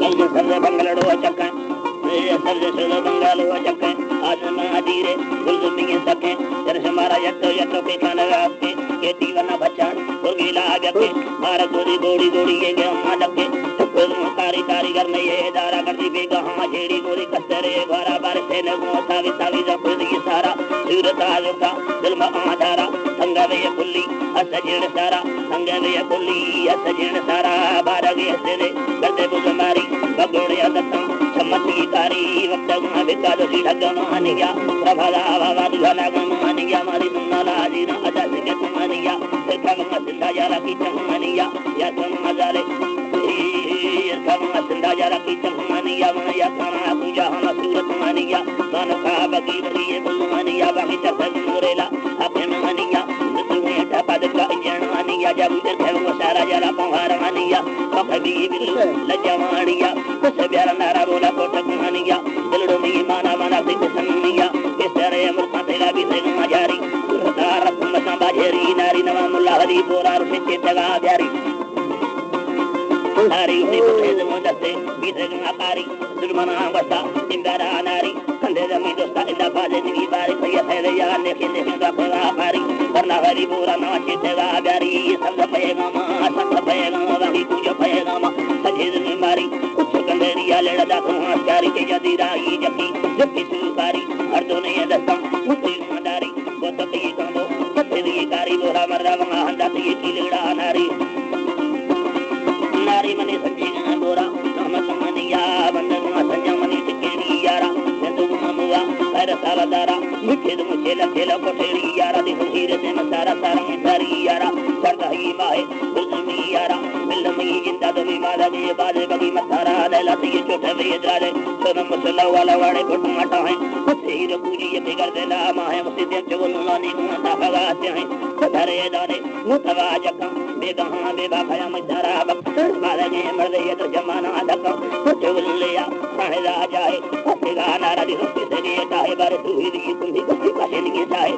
संग संग बंगलड़ो चक्के सर्ज सुलो बंगालो चक्के आसमा धीरे गुलजुमिए सके दर्श मारा यत्तो यत्तो के खान आपके के दीवाना बचान गुरगीला आगे मारा गोरी गोरी गोरी ये गमा लगे कारी कारीगर में ये दारा करती बेगा हाँ जेड़ी गोरी कस्तरे बारा बार से नगो सावी सावी जब ये सारा सूरता रुका दिल में आधारा संग में ये पुल्ली असजन सारा संग में ये पुल्ली असजन सारा बारा के हसरे करते बुजमारी बगोड़े दत्ता सम्मति कारी वक्त विका दो सीधा गमानिया प्रभाला बाबा दुलाना गमानिया मारी सुनाला जीना अदा से गमानिया देखा मंगा सिंधा यारा की चंगमानिया या तुम मजाले सिंधा जरा की चमनिया माया खाना पूजा हम सूरत मानिया मानो का बगी बगी ये बुलमानिया बाकी चसन मोरेला अपने मानिया तुम्हें ठपा दे का जनानिया जब उधर थे वो सारा जरा पंहार मानिया कभी बिल्लू लजमानिया बस प्यारा नारा बोला कोटक मानिया दिलड़ो में माना माना से सन्निया इस तरह मुल्का तेरा भी से मजारी तारा तुम संभाजेरी नारी नवा मुल्ला हरी बोरा से चेतगा प्यारी नारी उन्हें पुत्रेद मोदस्ते बीते गंगाकारी दुर्मना बसा इंदारा नारी कंधे जमी दोस्ता इंदा बाजे निवी बारी सैया सैले यार लेकिन लेकिन का पगा पारी वरना हरी बोरा ना चेतेगा प्यारी सब पएगा मां सब पएगा वही तुझे पएगा मां सजेद में मारी कुछ कंधेरिया लेड़ा दा तो आस्कारी के जदी राई जकी जकी सुकारी हर दोने ये दस्ता मुझे मदारी वो तो ये कांदो कते ये कारी बोरा मरदा वंगा हंदा ये कीलेड़ा नारी नारी मने संजीना बोरा नमत मनिया बंदना संजम मनी टिकेरी यारा संदु ममुआ कर साला दारा मिठे दु मुझे लखे ला कोठेरी यारा दे हीरे से मसारा सारा मिठारी यारा करता ही माहे गुलमी यारा मिलमी जिंदा दो माला के बाजे बगी मथारा लैला ये छोटे वे इधराले सोनम मसला वाला वाड़े कोट माटा है से ही रपूजी ये बिगड़ दे ला माहे मुझे दे चगुल लानी मुंता भगाते हैं धरे दाने मुतवा जका बेगहा बेबा खया मधारा बालगे मर्दे ये तो जमाना धक्का चुगलिया राणे राजा है हसेगा नारा दी रुपये से ये काहे बारे तू ही दी तुम ही कभी काहे नहीं चाहे